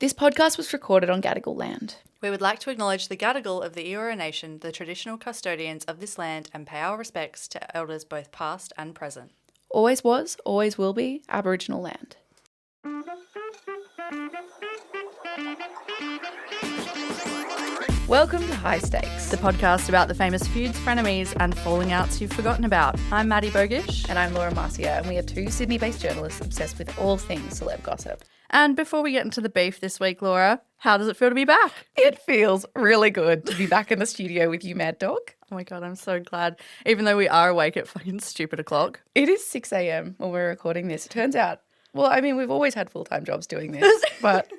This podcast was recorded on Gadigal land. We would like to acknowledge the Gadigal of the Eora Nation, the traditional custodians of this land, and pay our respects to elders both past and present. Always was, always will be Aboriginal land. Welcome to High Stakes, The podcast about the famous feuds, frenemies, and falling outs you've forgotten about. I'm Matty Bogish. And I'm Laura Marcia, and we are two Sydney-based journalists obsessed with all things celeb gossip. And before we get into the beef this week, Laura, how does it feel to be back? It feels really good to be back in the studio with you, Mad Dog. Oh my God, I'm so glad. Even though we are awake at fucking stupid o'clock. It is 6 a.m. when we're recording this. It turns out, well, I mean, we've always had full-time jobs doing this, but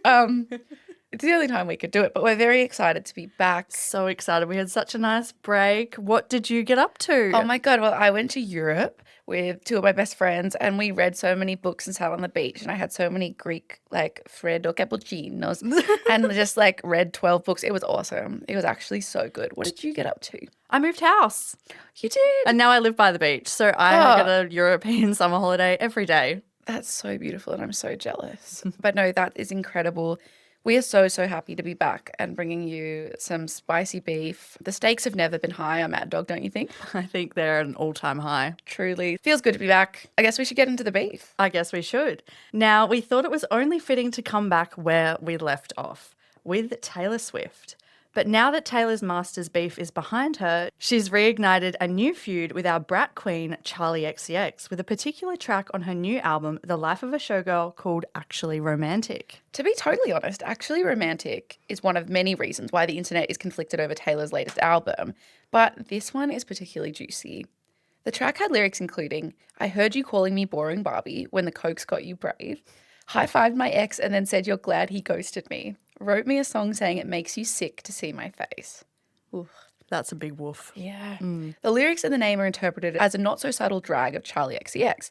it's the only time we could do it. But we're very excited to be back. So excited. We had such a nice break. What did you get up to? Oh my God. Well, I went to Europe with two of my best friends and we read so many books and sat on the beach, and I had so many Greek like freddo cappuccinos and just like read 12 books. It was awesome. It was actually so good. What did you get up to? I moved house. You did? And now I live by the beach. So I get a European summer holiday every day. That's so beautiful and I'm so jealous. But no, that is incredible. We are so, so happy to be back and bringing you some spicy beef. The stakes have never been higher, Mad Dog, don't you think? I think they're at an all-time high. Truly. Feels good to be back. I guess we should get into the beef. I guess we should. Now, we thought it was only fitting to come back where we left off, with Taylor Swift. But now that Taylor's Masters beef is behind her, she's reignited a new feud with our brat queen, Charli xcx, with a particular track on her new album, The Life of a Showgirl, called Actually Romantic. To be totally honest, Actually Romantic is one of many reasons why the internet is conflicted over Taylor's latest album, but this one is particularly juicy. The track had lyrics including, "I heard you calling me boring Barbie when the coke's got you brave. High-fived my ex and then said you're glad he ghosted me. Wrote me a song saying it makes you sick to see my face." Oof, that's a big woof. Yeah. The lyrics and the name are interpreted as a not-so-subtle drag of Charli xcx.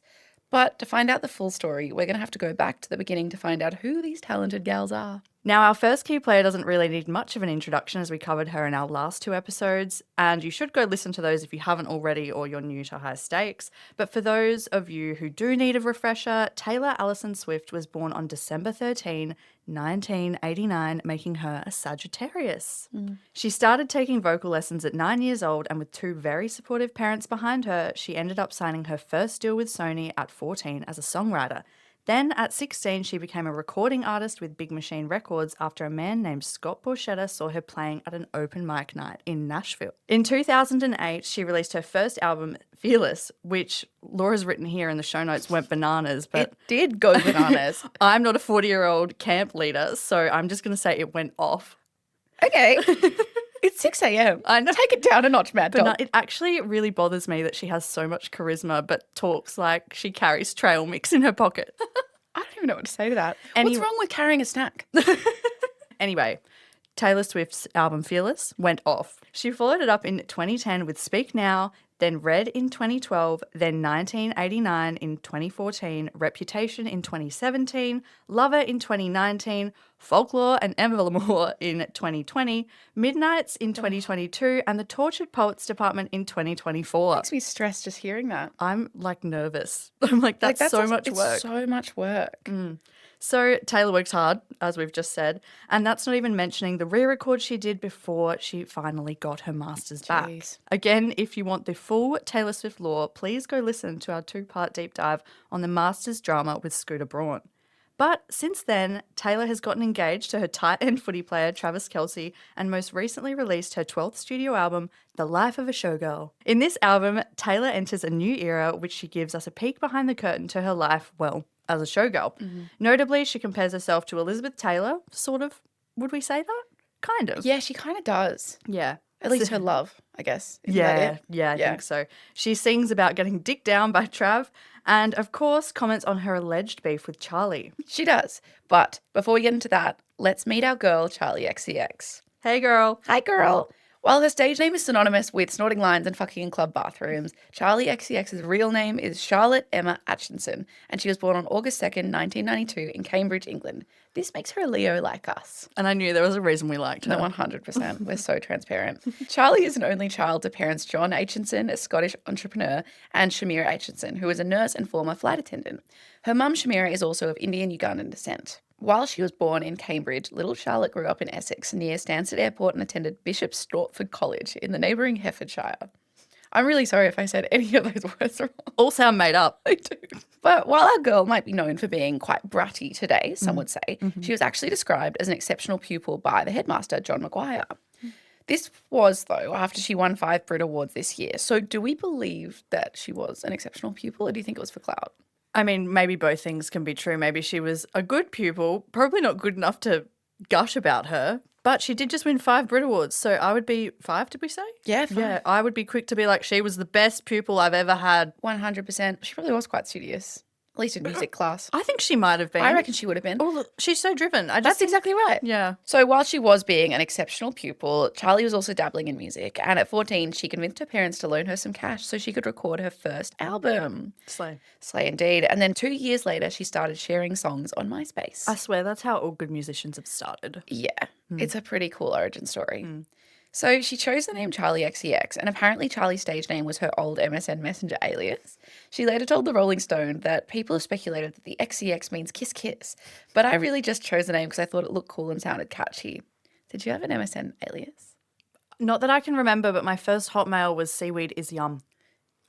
But to find out the full story, we're going to have to go back to the beginning to find out who these talented gals are. Now, our first key player doesn't really need much of an introduction, as we covered her in our last two episodes, and you should go listen to those if you haven't already or you're new to High Stakes. But for those of you who do need a refresher, Taylor Allison Swift was born on December 13, 1989, making her a Sagittarius. She started taking vocal lessons at 9 years old, and with two very supportive parents behind her, she ended up signing her first deal with Sony at 14 as a songwriter. Then, at 16, she became a recording artist with Big Machine Records after a man named Scott Borchetta saw her playing at an open mic night in Nashville. In 2008, she released her first album, Fearless, which Laura's written here in the show notes went bananas. But It did go bananas. I'm not a 40-year-old camp leader, so I'm just going to say it went off. Okay. It's 6 a.m. I know. Take it down a notch, Mad Dog. But no, it actually really bothers me that she has so much charisma but talks like she carries trail mix in her pocket. I don't even know what to say to that. Any- What's wrong with carrying a snack? Anyway, Taylor Swift's album Fearless went off. She followed it up in 2010 with Speak Now, then Red in 2012, then 1989 in 2014, Reputation in 2017, Lover in 2019, Folklore and Evermore in 2020, Midnights in 2022, and the Tortured Poets Department in 2024. Makes me stressed just hearing that. I'm like nervous. I'm like, that's so much work. It's so much work. So Taylor works hard, as we've just said, and that's not even mentioning the re-record she did before she finally got her masters back. Jeez. Again, if you want the full Taylor Swift lore, please go listen to our 2-part deep dive on the masters drama with Scooter Braun. But since then, Taylor has gotten engaged to her tight-end footy player, Travis Kelce, and most recently released her 12th studio album, The Life of a Showgirl. In this album, Taylor enters a new era, which she gives us a peek behind the curtain to her life, well, as a showgirl. Notably, she compares herself to Elizabeth Taylor, sort of. Would we say that? Kind of. Yeah, she kind of does. Yeah. At least her love, I guess. Isn't that it? I think so. She sings about getting dicked down by Trav and, of course, comments on her alleged beef with Charli. She does. But before we get into that, let's meet our girl, Charli xcx. Hey, girl. Hi, girl. While her stage name is synonymous with snorting lines and fucking in club bathrooms, Charli xcx's real name is Charlotte Emma Atchison, and she was born on August 2nd, 1992 in Cambridge, England. This makes her a Leo like us. And I knew there was a reason we liked her. No, 100%. We're so transparent. Charli is an only child to parents John Aitchison, a Scottish entrepreneur, and Shamira Aitchison, who is a nurse and former flight attendant. Her mum, Shamira, is also of Indian Ugandan descent. While she was born in Cambridge, little Charlotte grew up in Essex near Stansted Airport and attended Bishop Stortford College in the neighbouring Hertfordshire. I'm really sorry if I said any of those words wrong. All sound made up. I do. But while our girl might be known for being quite bratty today, some would say, she was actually described as an exceptional pupil by the headmaster, John Maguire. This was, though, after she won 5 Brit Awards this year. So do we believe that she was an exceptional pupil, or do you think it was for clout? I mean, maybe both things can be true. Maybe she was a good pupil, probably not good enough to gush about her, but she did just win 5 Brit Awards. So I would be 5, did we say? Yeah, 5. Yeah, I would be quick to be like, she was the best pupil I've ever had. 100%. She probably was quite studious, at least in music class. I think she might have been. I reckon she would have been. Oh, look, she's so driven. That's exactly right. Yeah. So while she was being an exceptional pupil, Charli was also dabbling in music. And at 14, she convinced her parents to loan her some cash so she could record her first album. Slay. Slay indeed. And then 2 years later, she started sharing songs on MySpace. I swear that's how all good musicians have started. Yeah, it's a pretty cool origin story. So she chose the name Charli xcx, and apparently Charli's stage name was her old MSN Messenger alias. She later told the Rolling Stone that people have speculated that the XCX means kiss kiss, but I really just chose the name because I thought it looked cool and sounded catchy. Did you have an MSN alias? Not that I can remember, but my first Hotmail was seaweed is yum.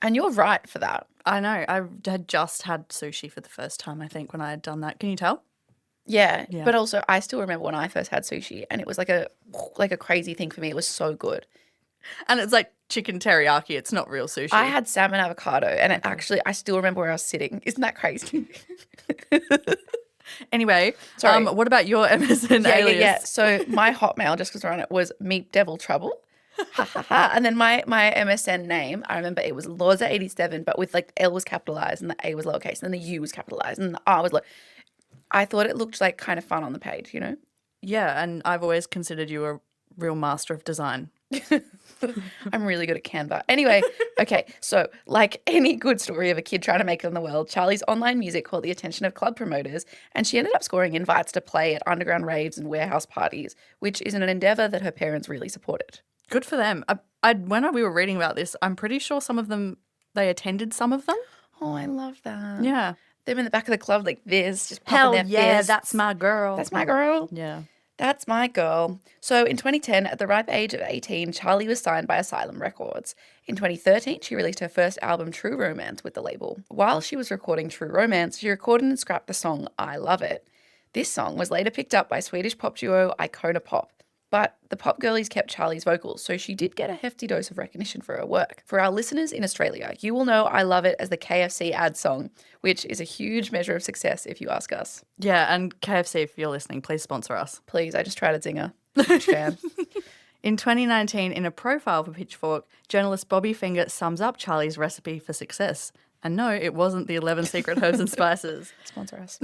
And you're right for that. I know. I had just had sushi for the first time, I think, when I had done that. Can you tell? Yeah, Yeah. but also I still remember when I first had sushi, and it was like a crazy thing for me. It was so good. And it's like chicken teriyaki. It's not real sushi. I had salmon avocado, and it actually, I still remember where I was sitting. Isn't that crazy? Anyway, Sorry. what about your MSN alias? Yeah. So my Hotmail, just because we're on it, was Meep Devil Trouble. Ha ha ha. And then my MSN name, I remember it was Loza87, but with like L was capitalized and the A was lowercase, and then the U was capitalized and the R was low. I thought it looked like kind of fun on the page, you know? Yeah, and I've always considered you a real master of design. I'm really good at Canva. Anyway, okay, so like any good story of a kid trying to make it in the world, Charli's online music caught the attention of club promoters, and she ended up scoring invites to play at underground raves and warehouse parties, which is an endeavour that her parents really supported. Good for them. When we were reading about this, I'm pretty sure some of them, they attended some of them. Oh, I love that. Yeah. Them in the back of the club like this, just popping Hell their yeah, fists. that's my girl. That's my girl. Yeah. That's my girl. So in 2010, at the ripe age of 18, Charli was signed by Asylum Records. In 2013, she released her first album, True Romance, with the label. While she was recording True Romance, she recorded and scrapped the song I Love It. This song was later picked up by Swedish pop duo Icona Pop. But the pop girlies kept Charli's vocals, so she did get a hefty dose of recognition for her work. For our listeners in Australia, you will know I Love It as the KFC ad song, which is a huge measure of success if you ask us. Yeah, and KFC, if you're listening, please sponsor us. Please, I just tried a zinger. Huge fan. In 2019, in a profile for Pitchfork, journalist Bobby Finger sums up Charli's recipe for success. And no, it wasn't the 11 secret herbs and spices. Sponsor us.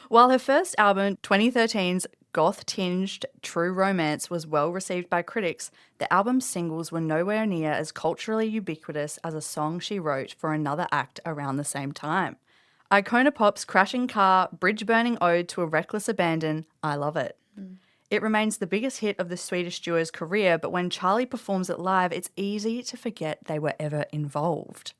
While her first album, 2013's goth-tinged True Romance, was well received by critics, the album's singles were nowhere near as culturally ubiquitous as a song she wrote for another act around the same time. Icona Pop's crashing car, bridge-burning ode to a reckless abandon, I Love It. It remains the biggest hit of the Swedish duo's career, but when Charli performs it live, it's easy to forget they were ever involved.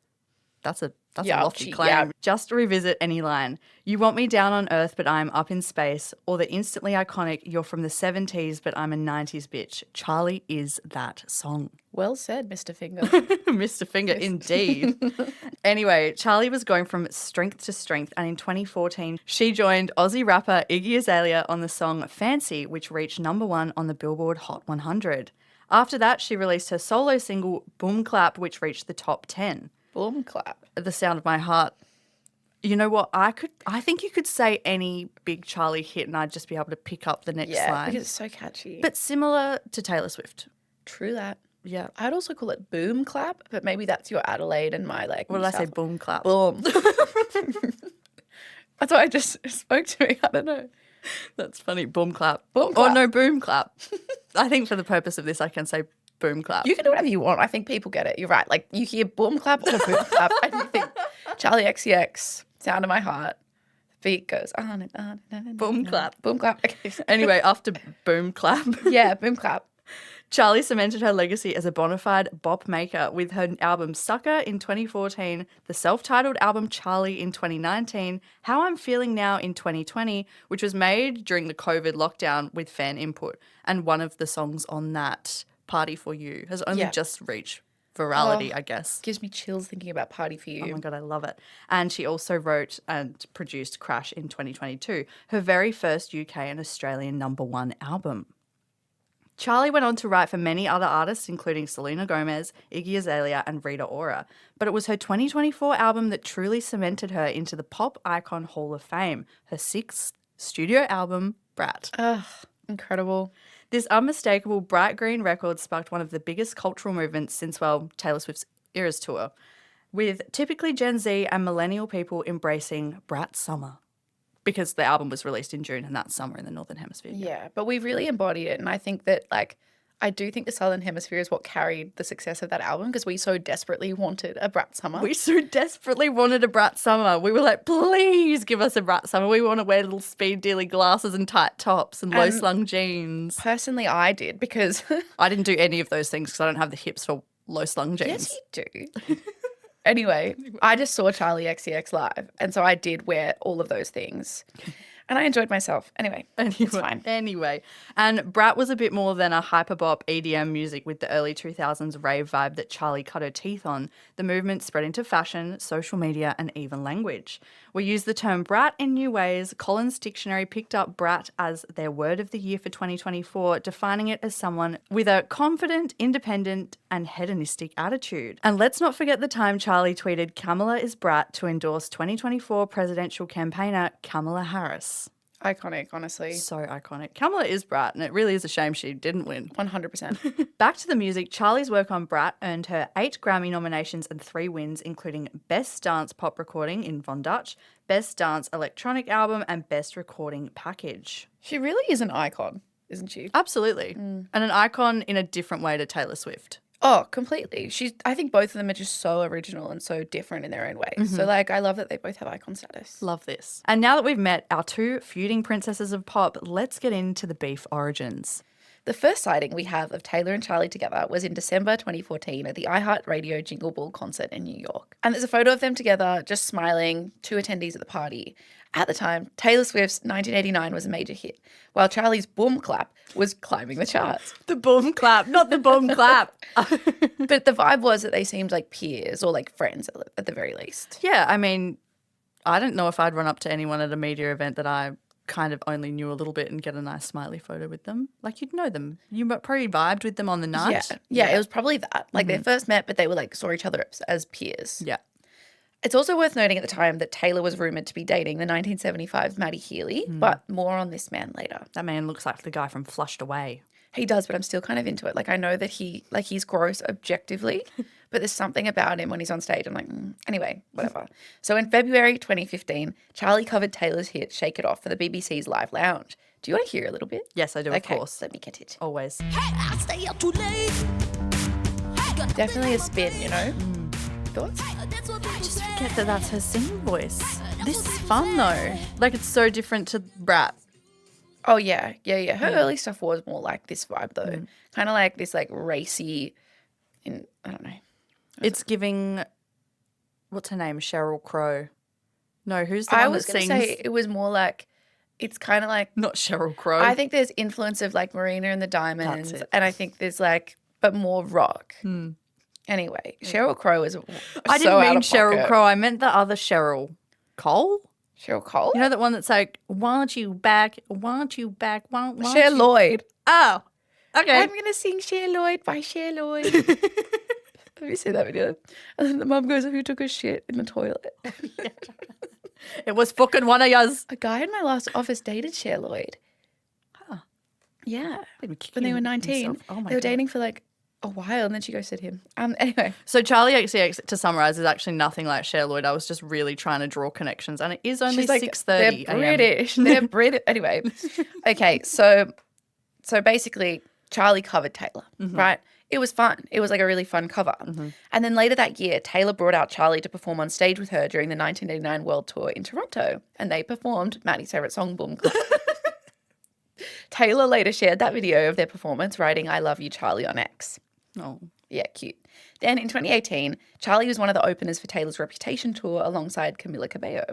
That's a lofty claim. Yeah. Just revisit any line. You want me down on earth, but I'm up in space. Or the instantly iconic, you're from the 70s, but I'm a 90s bitch. Charli is that song. Well said, Mr. Finger. Mr. Finger, indeed. Anyway, Charli was going from strength to strength, and in 2014, she joined Aussie rapper Iggy Azalea on the song Fancy, which reached #1 on the Billboard Hot 100. After that, she released her solo single Boom Clap, which reached the top 10. Boom clap. The Sound of My Heart. You know what? I think you could say any big Charli hit and I'd just be able to pick up the next Yeah, line. because it's so catchy. But similar to Taylor Swift. True that. Yeah. I'd also call it boom clap, but maybe that's your Adelaide and my like. What New did I say? South- Boom clap. Boom. That's what I just spoke to me. I don't know. That's funny. Boom clap. Boom Or clap. no, boom clap. I think for the purpose of this, I can say boom clap. You can do whatever you want. I think people get it. You're right. Like you hear boom clap or boom clap, and you think Charli xcx, Sound of My Heart. Beat goes on and on and on. Boom clap. Boom clap. Okay. Anyway, after boom clap, Yeah, boom clap. Charli cemented her legacy as a bona fide bop maker with her album Sucker in 2014, the self-titled album Charli in 2019, How I'm Feeling Now in 2020, which was made during the COVID lockdown with fan input. And one of the songs on that, Party for You, has only just reached virality, I guess. Gives me chills thinking about Party for You. Oh my God, I love it. And she also wrote and produced Crash in 2022, her very first UK and Australian #1 album. Charli went on to write for many other artists, including Selena Gomez, Iggy Azalea, and Rita Ora. But it was her 2024 album that truly cemented her into the pop icon Hall of Fame, her 6th studio album, Brat. Ugh, incredible. This unmistakable bright green record sparked one of the biggest cultural movements since, well, Taylor Swift's Eras tour, with typically Gen Z and millennial people embracing Brat Summer because the album was released in June and that's summer in the Northern Hemisphere. Yeah, but we really embodied it. And I think that, I do think the Southern Hemisphere is what carried the success of that album because we so desperately wanted a Brat Summer. We so desperately wanted a Brat Summer. We were like, please give us a Brat Summer. We want to wear little speed dealy glasses and tight tops and low-slung jeans. Personally, I did because... I didn't do any of those things because I don't have the hips for low-slung jeans. Yes, you do. Anyway, I just saw Charli XCX live, and so I did wear all of those things. And I enjoyed myself. Anyway, it's fine. Anyway, and Brat was a bit more than a hyperbop EDM music with the early 2000s rave vibe that Charli cut her teeth on. The movement spread into fashion, social media, and even language. We use the term brat in new ways. Collins Dictionary picked up brat as their word of the year for 2024, defining it as someone with a confident, independent, and hedonistic attitude. And let's not forget the time Charli tweeted Kamala is brat to endorse 2024 presidential campaigner Kamala Harris. Iconic, honestly. So iconic. Kamala is Brat, and it really is a shame she didn't win. 100%. Back to the music, Charli's work on Brat earned her 8 Grammy nominations and 3 wins, including Best Dance Pop Recording in Von Dutch, Best Dance Electronic Album, and Best Recording Package. She really is an icon, isn't she? Absolutely. And an icon in a different way to Taylor Swift. Oh, completely. I think both of them are just so original and so different in their own ways. So, I love that they both have icon status. Love this. And now that we've met our 2 feuding princesses of pop, let's get into the beef origins. The first sighting we have of Taylor and Charli together was in December 2014 at the iHeartRadio Jingle Ball concert in New York. And there's a photo of them together, just smiling, 2 attendees at the party. At the time, Taylor Swift's 1989 was a major hit, while Charli's Boom Clap was climbing the charts. The boom clap, not the boom clap. But the vibe was that they seemed like peers or like friends at the very least. Yeah, I mean, I don't know if I'd run up to anyone at a media event that I kind of only knew a little bit and get a nice smiley photo with them. Like, you'd know them. You probably vibed with them on the night. Yeah, it was probably that. Like, they first met, but they were saw each other as peers. Yeah. It's also worth noting at the time that Taylor was rumoured to be dating the 1975's Matty Healy, but more on this man later. That man looks like the guy from Flushed Away. He does, but I'm still kind of into it. I know that he's gross objectively, but there's something about him when he's on stage. I'm like, anyway, whatever. So in February 2015, Charli covered Taylor's hit Shake It Off for the BBC's Live Lounge. Do you want to hear a little bit? Yes, I do, of course. Let me get it. Always. Hey, I stay up too late. Definitely a spin, you know? Thoughts? I just forget that that's her singing voice. This is fun, though. It's so different to Brat. Oh, yeah. Her early stuff was more like this vibe, though. Kind of like this, racy, I don't know. It's giving, what's her name? Sheryl Crow. No, who's the I one was that going sings? to say it was more like, it's kind of like, Not Sheryl Crow. I think there's influence of Marina and the Diamonds. That's it. And I think there's but more rock. Anyway, Sheryl Crow is I so didn't out mean of Sheryl pocket. Crow. I meant the other Sheryl. Cole? Cheryl Cole? You know that one that's like, want you back, want you back, want Cher you. Lloyd. Oh, okay. I'm going to sing Cher Lloyd by Cher Lloyd. Have you seen that video? And then the mum goes, who took a shit in the toilet? It was fucking one of yours. A guy in my last office dated Cher Lloyd. Huh. Yeah. When When they were 19. himself. Oh my they were God. dating for a while and then she ghosted him. Anyway. So Charli XCX, to summarise, is actually nothing like Cher Lloyd. I was just really trying to draw connections, and it is only She's 6:30 They're a.m. British. They're British. Anyway. Okay. So basically, Charli covered Taylor, right? It was fun. It was a really fun cover. And then later that year, Taylor brought out Charli to perform on stage with her during the 1989 World Tour in Toronto. And they performed Matty's favourite song, Boom Clap. Taylor later shared that video of their performance, writing, "I love you, Charli," on X. Oh. Yeah, cute. Then in 2018, Charli was one of the openers for Taylor's Reputation tour alongside Camila Cabello.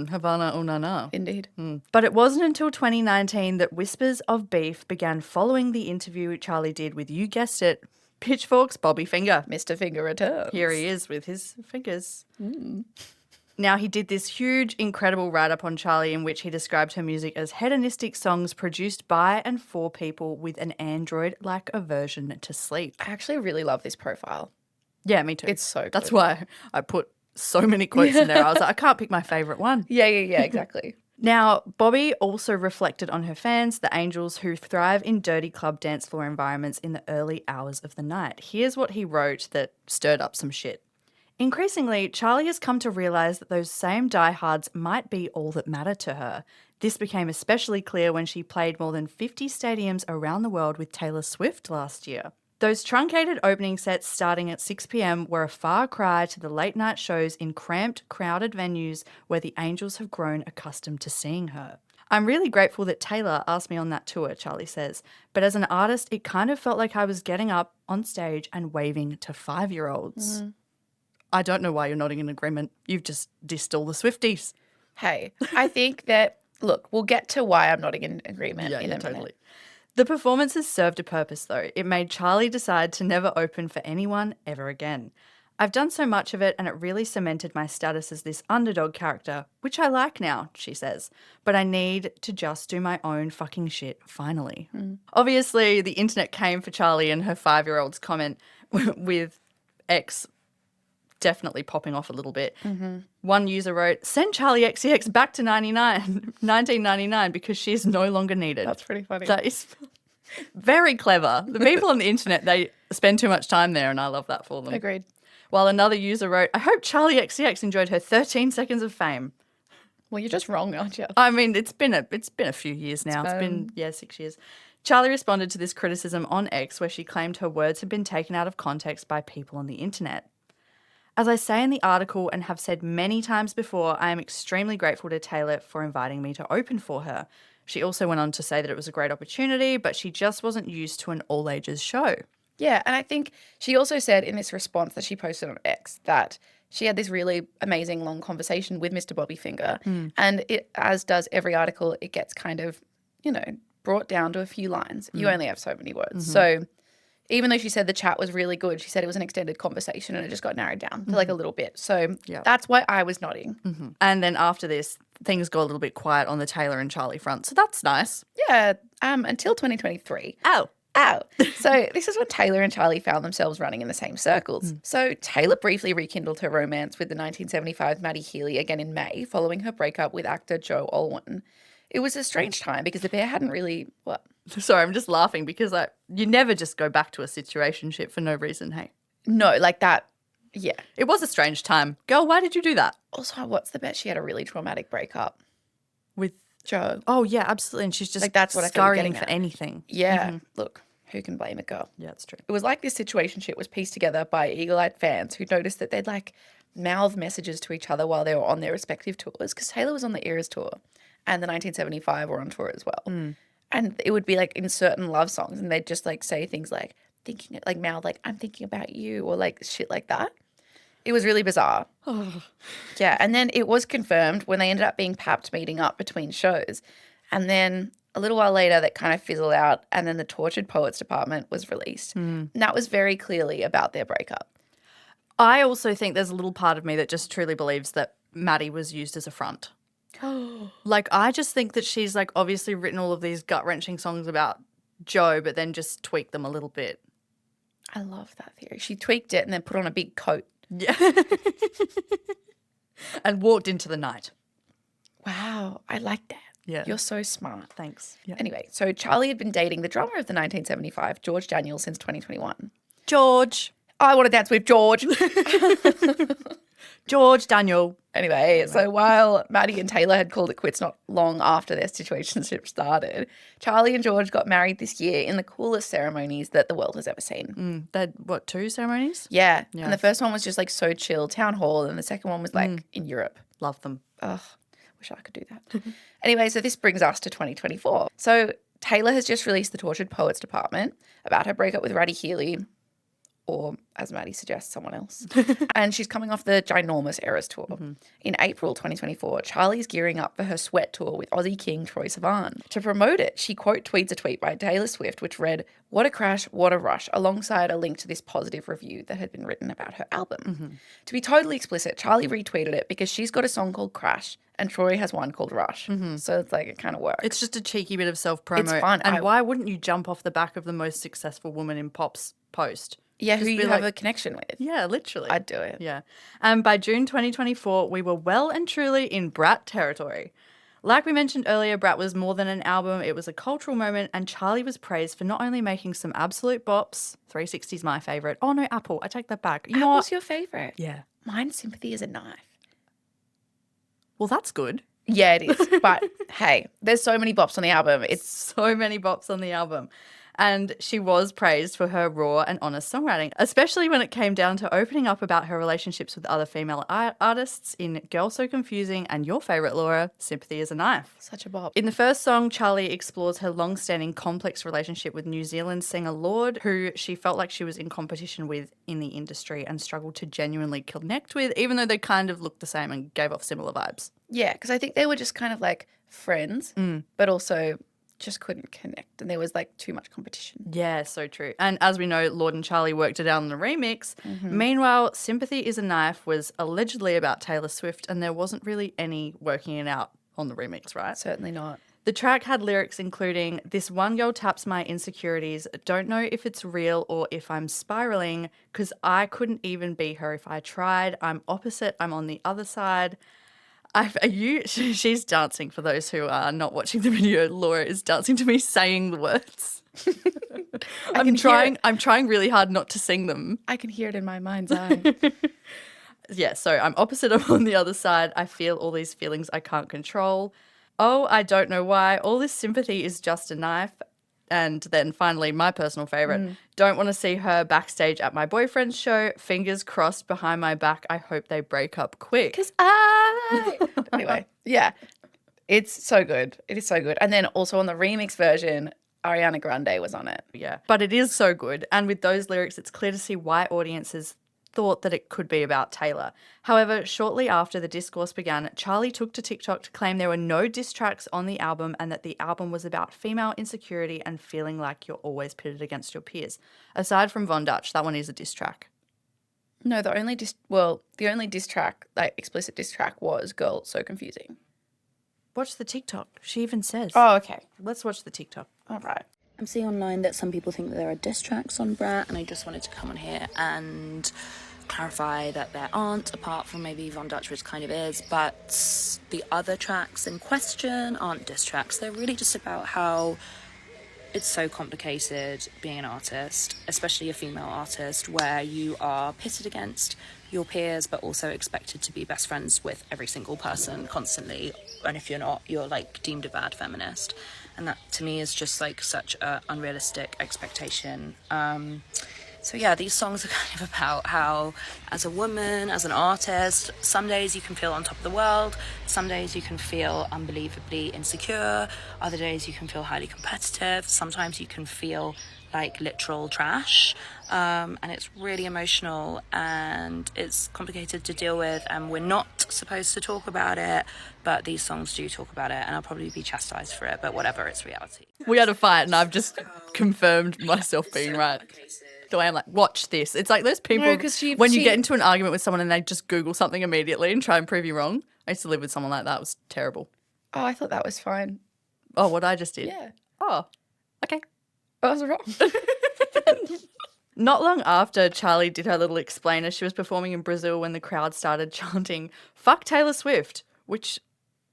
Havana Unana. Indeed. But it wasn't until 2019 that whispers of beef began following the interview Charli did with, you guessed it, Pitchfork's Bobby Finger. Mr. Finger returns. Here he is with his fingers. Now, he did this huge, incredible write-up on Charli in which he described her music as hedonistic songs produced by and for people with an android-like aversion to sleep. I actually really love this profile. Yeah, me too. It's so good. That's why I put so many quotes in there. I was like, I can't pick my favourite one. Yeah, exactly. Now, Bobby also reflected on her fans, the angels who thrive in dirty club dance floor environments in the early hours of the night. Here's what he wrote that stirred up some shit. Increasingly, Charli has come to realise that those same diehards might be all that matter to her. This became especially clear when she played more than 50 stadiums around the world with Taylor Swift last year. Those truncated opening sets starting at 6 p.m. were a far cry to the late night shows in cramped, crowded venues where the angels have grown accustomed to seeing her. I'm really grateful that Taylor asked me on that tour, Charli says, but as an artist, it kind of felt like I was getting up on stage and waving to 5-year-olds. I don't know why you're nodding in agreement. You've just dissed all the Swifties. Hey, I think that, look, we'll get to why I'm nodding in agreement in a minute. The performances served a purpose, though. It made Charli decide to never open for anyone ever again. I've done so much of it and it really cemented my status as this underdog character, which I like now, she says. But I need to just do my own fucking shit, finally. Obviously, the internet came for Charli and her 5-year-old's comment with X definitely popping off a little bit. One user wrote, "Send Charli xcx back to 1999 because she is no longer needed." That's pretty funny. That is very clever. The people on the internet, they spend too much time there and I love that for them. Agreed. While another user wrote, "I hope Charli xcx enjoyed her 13 seconds of fame." Well, you're just wrong, aren't you? I mean, it's been a few years now. It's been 6 years. Charli responded to this criticism on X where she claimed her words had been taken out of context by people on the internet. As I say in the article and have said many times before, I am extremely grateful to Taylor for inviting me to open for her. She also went on to say that it was a great opportunity, but she just wasn't used to an all-ages show. Yeah, and I think she also said in this response that she posted on X that she had this really amazing long conversation with Mr. Bobby Finger, and it, as does every article, it gets kind of, brought down to a few lines. You only have so many words. So even though she said the chat was really good, she said it was an extended conversation and it just got narrowed down to like a little bit. So that's why I was nodding. And then after this, things got a little bit quiet on the Taylor and Charli front. So that's nice. Yeah, until 2023. Ow. So this is when Taylor and Charli found themselves running in the same circles. So Taylor briefly rekindled her romance with the 1975 Matty Healy again in May, following her breakup with actor Joe Alwyn. It was a strange time because the pair hadn't really, Sorry, I'm just laughing because you never just go back to a situationship for no reason, hey? No, like that, yeah. It was a strange time. Girl, why did you do that? Also, what's the bet? She had a really traumatic breakup With Joe. Oh, yeah, absolutely. And she's just Like, that's what I thought you were scurrying getting for at. anything. Yeah, look, who can blame a girl? Yeah, it's true. It was like this situationship was pieced together by eagle-eyed fans who noticed that they'd like mouth messages to each other while they were on their respective tours, because Taylor was on the Eras tour and the 1975 were on tour as well. And it would be like in certain love songs and they'd just like say things like mouth like, "I'm thinking about you," or like shit like that. It was really bizarre. Yeah, and then it was confirmed when they ended up being papped meeting up between shows. And then a little while later that kind of fizzled out and then the Tortured Poets department was released. And that was very clearly about their breakup. I also think there's a little part of me that just truly believes that Matty was used as a front. Like, I just think that she's like obviously written all of these gut-wrenching songs about Joe, but then just tweaked them a little bit. I love that theory. She tweaked it and then put on a big coat. Yeah. And walked into the night. Wow, I like that. Yeah. You're so smart. Thanks. Yeah. Anyway, so Charli had been dating the drummer of the 1975, George Daniel, since 2021. George. I want to dance with George. George Daniel. Anyway, so while Matty and Taylor had called it quits not long after their situationship started, Charli and George got married this year in the coolest ceremonies that the world has ever seen. They had, 2 ceremonies? Yeah. And the first one was just like so chill, town hall, and the second one was like in Europe. Love them. Ugh, wish I could do that. Anyway, so this brings us to 2024. So Taylor has just released the Tortured Poets Department about her breakup with Matty Healy, or as Matty suggests, someone else. And she's coming off the ginormous Eras tour. In April 2024, Charli's gearing up for her Sweat tour with Aussie King Troye Sivan. To promote it, she quote tweets a tweet by Taylor Swift which read, "What a crash, what a rush," alongside a link to this positive review that had been written about her album. To be totally explicit, Charli retweeted it because she's got a song called Crash and Troy has one called Rush. So it's like, it kind of works. It's just a cheeky bit of self-promo. It's fun. And why wouldn't you jump off the back of the most successful woman in pop's post? Yeah, who Just you be have like- a connection with. Yeah, literally. I'd do it. Yeah. And by June 2024, we were well and truly in Brat territory. Like we mentioned earlier, Brat was more than an album. It was a cultural moment, and Charli was praised for not only making some absolute bops. 360's my favourite. Oh, no, Apple. I take that back. You know Apple's what? your favourite? Yeah. Mine's Sympathy is a Knife. Well, that's good. Yeah, it is. But hey, there's so many bops on the album. It's So many bops on the album. And she was praised for her raw and honest songwriting, especially when it came down to opening up about her relationships with other female artists in Girl So Confusing and your favourite, Laura, Sympathy is a Knife. such a bop. In the first song, Charli explores her long-standing complex relationship with New Zealand singer Lorde, who she felt like she was in competition with in the industry and struggled to genuinely connect with, even though they kind of looked the same and gave off similar vibes. Yeah, because I think they were just kind of like friends, but also just couldn't connect. And there was like too much competition. Yeah, so true. And as we know, Lorde and Charli worked it out on the remix. Meanwhile, Sympathy is a Knife was allegedly about Taylor Swift, and there wasn't really any working it out on the remix, right? Certainly not. The track had lyrics including, "This one girl taps my insecurities, don't know if it's real or if I'm spiraling, because I couldn't even be her if I tried. I'm opposite, I'm on the other side." She's dancing, for those who are not watching the video. Laura is dancing to me saying the words. I'm trying really hard not to sing them. I can hear it in my mind's eye. Yeah, so I'm opposite, I'm on the other side. I feel all these feelings I can't control. Oh, I don't know why. All this sympathy is just a knife. And then finally, my personal favourite. Don't want to see her backstage at my boyfriend's show. Fingers crossed behind my back. I hope they break up quick. Because Anyway, yeah. It's so good. It is so good. And then also on the remix version, Ariana Grande was on it. Yeah, but it is so good. And with those lyrics, it's clear to see why audiences thought that it could be about Taylor. However, shortly after the discourse began, Charli took to TikTok to claim there were no diss tracks on the album and that the album was about female insecurity and feeling like you're always pitted against your peers. Aside from Von Dutch, that one is a diss track. No, the only diss track, like explicit diss track, was Girl So Confusing. Watch the TikTok. She even says. Oh, okay. Let's watch the TikTok. All right. I'm seeing online that some people think that there are diss tracks on Brat, and I just wanted to come on here and clarify that there aren't, apart from maybe Von Dutch, which kind of is, but the other tracks in question aren't diss tracks. They're really just about how it's so complicated being an artist, especially a female artist, where you are pitted against your peers but also expected to be best friends with every single person constantly, and if you're not, you're like deemed a bad feminist. And that to me is just like such a unrealistic expectation. So yeah, these songs are kind of about how, as a woman, as an artist, some days you can feel on top of the world, some days you can feel unbelievably insecure, other days you can feel highly competitive, sometimes you can feel like literal trash, and it's really emotional and it's complicated to deal with, and we're not supposed to talk about it, but these songs do talk about it, and I'll probably be chastised for it, but whatever, it's reality. We had a fight and I've just confirmed myself being right. The way I'm like, watch this. It's like those people, No, 'cause when you get into an argument with someone and they just Google something immediately and try and prove you wrong. I used to live with someone like that. It was terrible. Oh, I thought that was fine. Oh, what I just did? Yeah. Oh, okay. I was wrong. Not long after Charli did her little explainer, she was performing in Brazil when the crowd started chanting, "Fuck Taylor Swift," which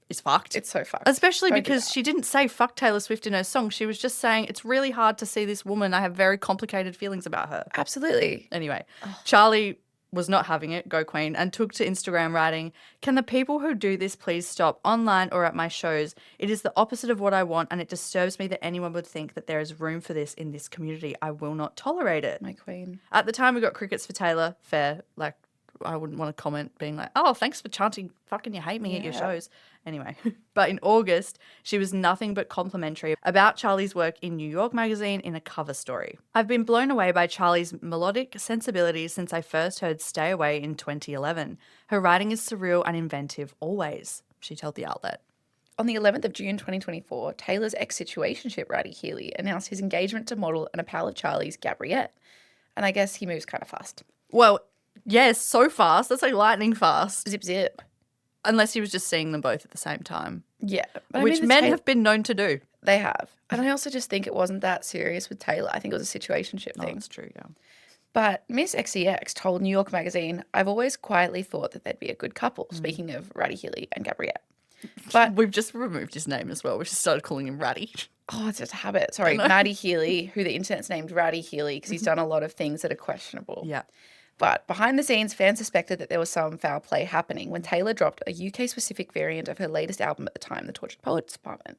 is fucked. It's so fucked. Especially Don't do because that. she didn't say fuck Taylor Swift in her song. She was just saying, it's really hard to see this woman. I have very complicated feelings about her. Absolutely. Anyway, Charli was not having it, go queen, and took to Instagram writing, "Can the people who do this please stop online or at my shows? It is the opposite of what I want, and it disturbs me that anyone would think that there is room for this in this community. I will not tolerate it." My queen. At the time, we got crickets for Taylor. Fair, like, I wouldn't want to comment being like, oh, thanks for chanting fucking you hate me at your Yeah. shows. Anyway, but in August, she was nothing but complimentary about Charli's work in New York Magazine in a cover story. I've been blown away by Charli's melodic sensibilities since I first heard Stay Away in 2011. Her writing is surreal and inventive always, she told the outlet. On the 11th of June 2024, Taylor's ex-situationship, Matty Healy, announced his engagement to model and a pal of Charlie's, Gabriette. And I guess he moves kind of fast. Well, yes, so fast. That's like lightning fast. Zip, zip. Unless he was just seeing them both at the same time, Yeah. But which men have been known to do. They have. And I also just think it wasn't that serious with Taylor. I think it was a situationship Oh, thing. that's true, yeah. But Miss XCX told New York Magazine, I've always quietly thought that they'd be a good couple, speaking of Matty Healy and Gabriette. But, We've just removed his name as well. We just started calling him Ratty. oh, it's just a habit. Sorry, Matty Healy, who the internet's named Matty Healy because he's done a lot of things that are questionable. Yeah. But behind the scenes, fans suspected that there was some foul play happening when Taylor dropped a UK-specific variant of her latest album at the time, The Tortured Poets Department.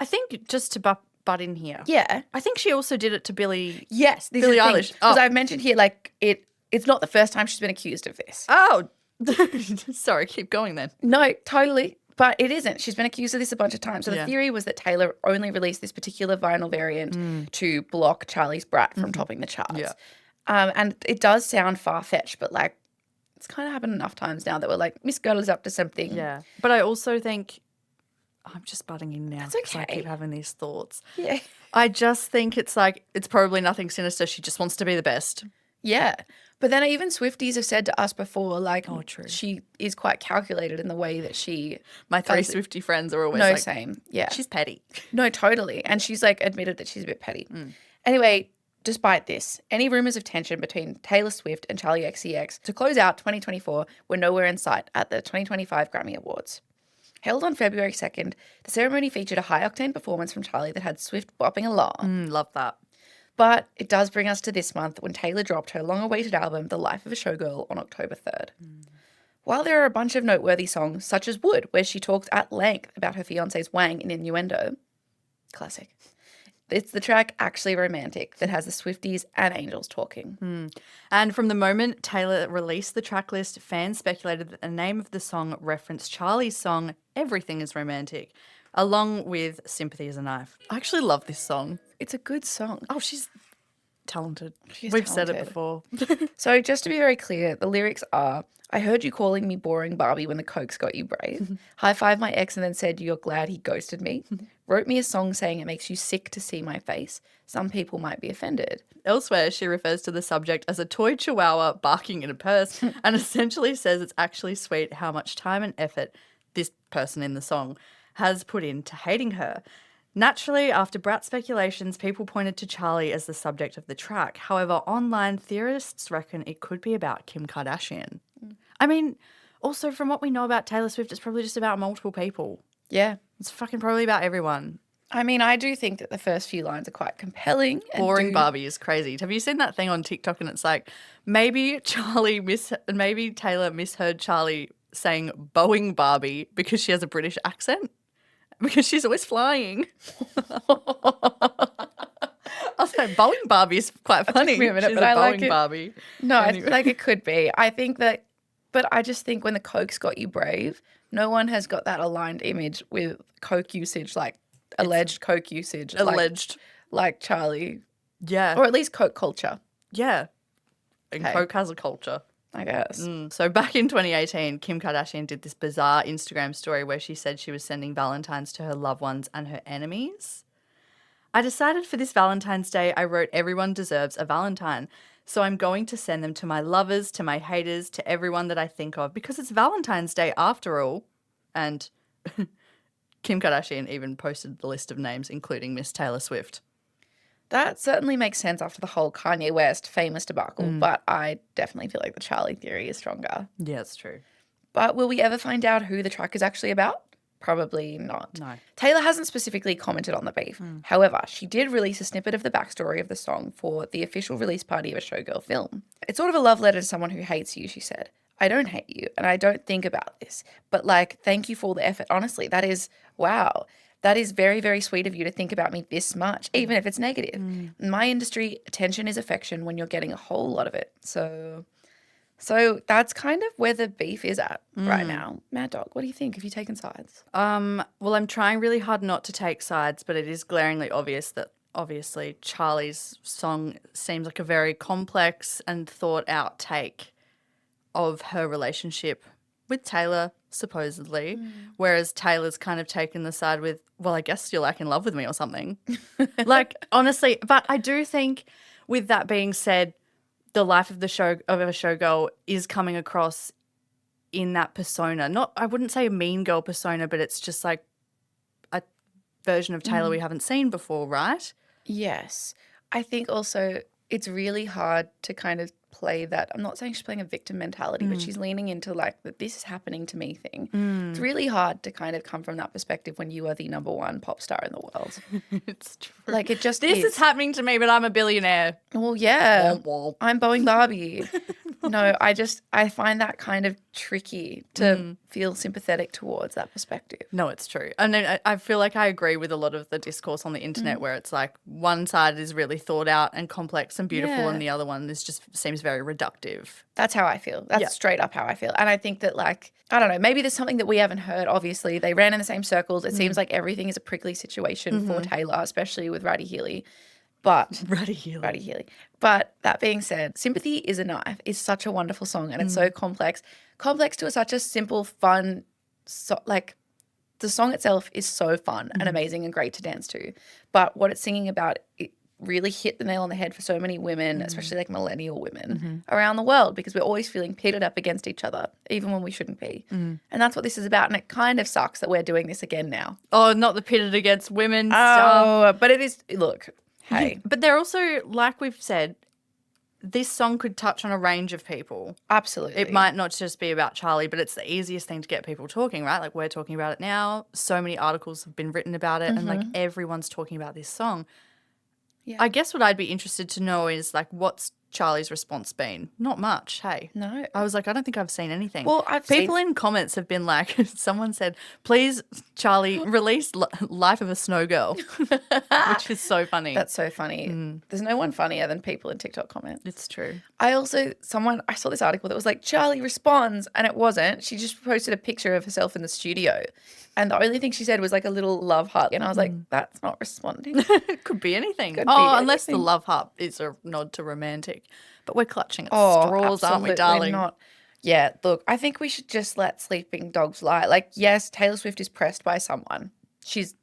I think just to butt in here. Yeah. I think she also did it to Billie. Yes. This Billie is Eilish. Because Oh. I've mentioned here, like, it's not the first time she's been accused of this. Oh, sorry, keep going then. No, totally. But it isn't. She's been accused of this a bunch of times. So the Yeah. theory was that Taylor only released this particular vinyl variant to block Charli's Brat from topping the charts. Yeah. And it does sound far-fetched, but, like, it's kind of happened enough times now that we're like, Miss Girl is up to something. Yeah. But I also think, I'm just butting in now. That's 'cause I okay. keep having these thoughts. Yeah. I just think it's like, it's probably nothing sinister. She just wants to be the best. Yeah. But then even Swifties have said to us before, like, Oh, true. she is quite calculated in the way that she. My three does it. Swiftie friends are always No, like, same. Yeah. she's petty. No, totally. And she's like admitted that she's a bit petty. Anyway, despite this, any rumors of tension between Taylor Swift and Charli XCX to close out 2024 were nowhere in sight at the 2025 Grammy Awards. Held on February 2nd, the ceremony featured a high-octane performance from Charli that had Swift bopping along. Love that. But it does bring us to this month when Taylor dropped her long-awaited album, The Life of a Showgirl, on October 3rd. While there are a bunch of noteworthy songs, such as Wood, where she talks at length about her fiancé's wang in Innuendo, classic, it's the track Actually Romantic that has the Swifties and Angels talking. And from the moment Taylor released the track list, fans speculated that the name of the song referenced Charlie's song, Everything is Romantic, along with Sympathy is a Knife. I actually love this song. It's a good song. Oh, she's talented. She's We've said it talented. before. So just to be very clear, the lyrics are, I heard you calling me boring Barbie when the Cokes got you brave. High-fived my ex and then said you're glad he ghosted me. Wrote me a song saying it makes you sick to see my face. Some people might be offended. Elsewhere, she refers to the subject as a toy chihuahua barking in a purse and essentially says it's actually sweet how much time and effort this person in the song has put into hating her. Naturally, after Brat speculations, people pointed to Charli as the subject of the track. However, online theorists reckon it could be about Kim Kardashian. I mean, also from what we know about Taylor Swift, it's probably just about multiple people. Yeah. It's fucking probably about everyone. I mean, I do think that the first few lines are quite compelling. and Boring do- Barbie is crazy. Have you seen that thing on TikTok? And it's like maybe Taylor misheard Charli saying Boeing Barbie because she has a British accent because she's always flying. I was like, Boeing Barbie is quite funny. me a minute, She's but a I Boeing like it. Barbie. No, I Anyway. feel like it could be. I think that, but I just think when the Cokes got you brave, no one has got that aligned image with Coke usage, like alleged Coke usage. Alleged. Like Charli, Yeah. or at least Coke culture, Yeah. And Okay. Coke has a culture. I guess. So back in 2018, Kim Kardashian did this bizarre Instagram story where she said she was sending Valentines to her loved ones and her enemies. I decided for this Valentine's Day, I wrote everyone deserves a Valentine. So I'm going to send them to my lovers, to my haters, to everyone that I think of because it's Valentine's Day after all. And Kim Kardashian even posted the list of names, including Miss Taylor Swift. That certainly makes sense after the whole Kanye West famous debacle, but I definitely feel like the Charli theory is stronger. Yeah, it's true. But will we ever find out who the track is actually about? Probably not. No. Taylor hasn't specifically commented on the beef. However, she did release a snippet of the backstory of the song for the official release party of a Showgirl film. It's sort of a love letter to someone who hates you, she said. I don't hate you, and I don't think about this. But, like, thank you for all the effort. Honestly, that is, wow. That is very, very sweet of you to think about me this much, even if it's negative. In my industry, attention is affection when you're getting a whole lot of it. So So that's kind of where the beef is at right now. Mad Dog, what do you think? Have you taken sides? Well, I'm trying really hard not to take sides, but it is glaringly obvious that obviously Charlie's song seems like a very complex and thought out take of her relationship with Taylor, supposedly, whereas Taylor's kind of taken the side with, well, I guess you're like in love with me or something. Like, honestly, but I do think with that being said, the life of a showgirl is coming across in that persona. Not, I wouldn't say a mean girl persona, but it's just like a version of Taylor we haven't seen before, right? Yes. I think also it's really hard to kind of play that. I'm not saying she's playing a victim mentality, but she's leaning into like that this is happening to me thing. It's really hard to kind of come from that perspective when you are the number one pop star in the world. It's true. Like it just This is happening to me, but I'm a billionaire. Well, yeah. Womp womp. I'm Boeing Barbie. No, I find that kind of tricky to feel sympathetic towards that perspective. No, it's true. And then I feel like I agree with a lot of the discourse on the internet where it's like one side is really thought out and complex and beautiful Yeah. and the other one is just seems very reductive. That's how I feel. That's Yeah. straight up how I feel. And I think that, like, I don't know, maybe there's something that we haven't heard. Obviously, they ran in the same circles. It seems like everything is a prickly situation for Taylor, especially with Matty Healy. But Matty Healy. Matty Healy. But that being said, Sympathy is a Knife is such a wonderful song and it's so complex. Complex to such a simple, fun, like the song itself is so fun and amazing and great to dance to. But what it's singing about, it really hit the nail on the head for so many women, especially like millennial women around the world, because we're always feeling pitted up against each other, even when we shouldn't be. And that's what this is about. And it kind of sucks that we're doing this again now. Oh, not the pitted against women stuff. Oh, but it is, look, hey. But they're also, like we've said, this song could touch on a range of people. Absolutely. It might not just be about Charlie, but it's the easiest thing to get people talking, right? Like we're talking about it now. So many articles have been written about it and like everyone's talking about this song. Yeah. I guess what I'd be interested to know is like what's Charlie's response been? Not much, hey. No. I was like, I don't think I've seen anything. Well, People in comments have been like, someone said, please, Charlie, release Life of a Snow Girl, which is so funny. That's so funny. There's no one funnier than people in TikTok comments. It's true. I saw this article that was like, Charlie responds, and it wasn't. She just posted a picture of herself in the studio. And the only thing she said was like a little love hug. And I was like, that's not responding. It could be anything. Could be Unless the anything. love heart is a nod to romantic. But we're clutching at Oh, straws, aren't we, absolutely darling? not. Yeah, look, I think we should just let sleeping dogs lie. Like, yes, Taylor Swift is pressed by someone. She's,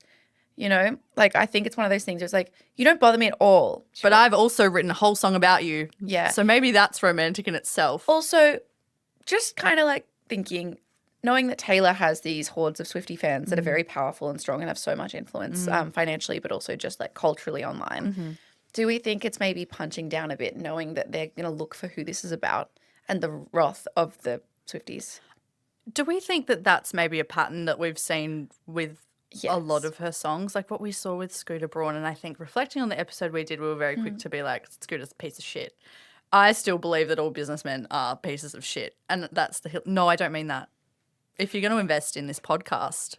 like, I think it's one of those things where it's like, you don't bother me at all. But I've also written a whole song about you. Yeah. So maybe that's romantic in itself. Also, just kind of like thinking, knowing that Taylor has these hordes of Swiftie fans that are very powerful and strong and have so much influence financially, but also just like culturally online. Do we think it's maybe punching down a bit, knowing that they're going to look for who this is about and the wrath of the Swifties? Do we think that that's maybe a pattern that we've seen with a lot of her songs? Like what we saw with Scooter Braun, and I think reflecting on the episode we did, we were very quick to be like, Scooter's a piece of shit. I still believe that all businessmen are pieces of shit. And that's the hill. No, I don't mean that. If you're going to invest in this podcast.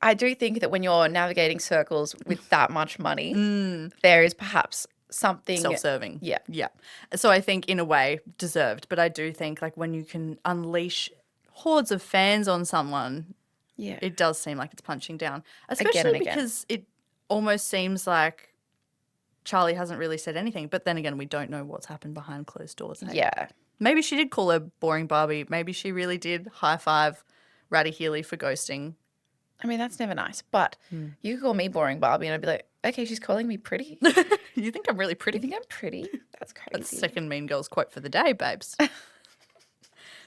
I do think that when you're navigating circles with that much money, there is perhaps something Self-serving. Yeah. Yeah. So I think in a way deserved. But I do think like when you can unleash hordes of fans on someone, Yeah. it does seem like it's punching down. and Especially again. because it almost seems like Charlie hasn't really said anything. But then again, we don't know what's happened behind closed doors. Hey? Yeah. Maybe she did call her boring Barbie. Maybe she really did high five Matty Healy for ghosting. I mean, that's never nice. But you could call me boring Barbie and I'd be like, okay, she's calling me pretty. You think I'm really pretty? You think I'm pretty? That's crazy. That's second Mean Girls quote for the day, babes.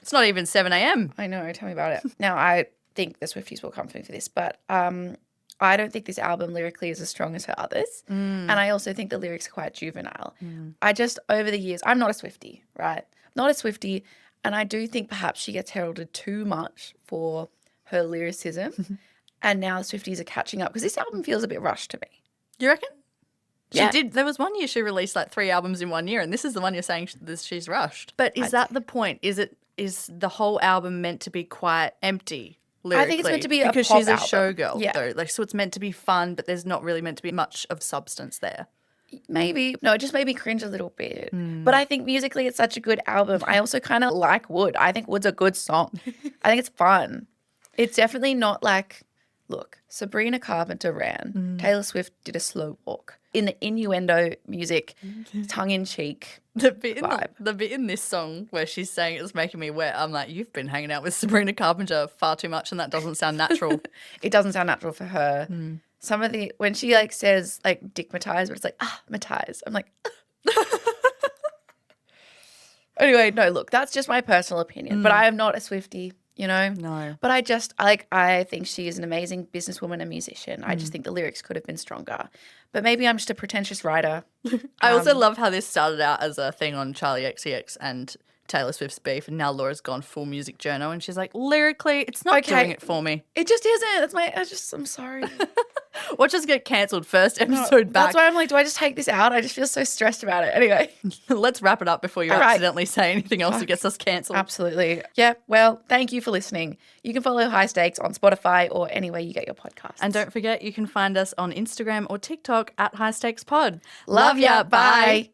It's not even 7 a.m. I know. Tell me about it. Now, I think the Swifties will come for me for this, but I don't think this album lyrically is as strong as her others. And I also think the lyrics are quite juvenile. I just, over the years, I'm not a Swiftie, right? Not a Swiftie. And I do think perhaps she gets heralded too much for her lyricism. And now the Swifties are catching up because this album feels a bit rushed to me. You reckon? Yeah. She did. There was one year she released like 3 albums in 1 year, and this is the one you're saying she's rushed. But is that the point? Is the whole album meant to be quite empty lyrically? I think it's meant to be a because pop she's a album. showgirl, Yeah. though. Like, so it's meant to be fun, but there's not really meant to be much of substance there. Maybe. No, it just made me cringe a little bit. But I think musically it's such a good album. I also kind of like Wood. I think Wood's a good song. I think it's fun. It's definitely not like, look, Sabrina Carpenter ran. Taylor Swift did a slow walk. In the innuendo music, tongue-in-cheek vibe. The bit in this song where she's saying it's making me wet, I'm like, you've been hanging out with Sabrina Carpenter far too much and that doesn't sound natural. It doesn't sound natural for her. Some of the, when she like says like dickmatize, but it's like, matize. I'm like, anyway, no, look, that's just my personal opinion, but I am not a Swiftie, you know? No. But I think she is an amazing businesswoman and musician. I just think the lyrics could have been stronger. But maybe I'm just a pretentious writer. I also love how this started out as a thing on Charli XCX and Taylor Swift's beef, and now Laura's gone full music journo and she's like, lyrically, it's not doing it for me. It just isn't. I'm sorry. Watch us get cancelled first episode back. That's why I'm like, do I just take this out? I just feel so stressed about it. Anyway. Let's wrap it up before you accidentally say anything else that gets us cancelled. Absolutely. Yeah, well, thank you for listening. You can follow High Stakes on Spotify or anywhere you get your podcasts. And don't forget, you can find us on Instagram or TikTok at High Stakes Pod. Love ya. Bye.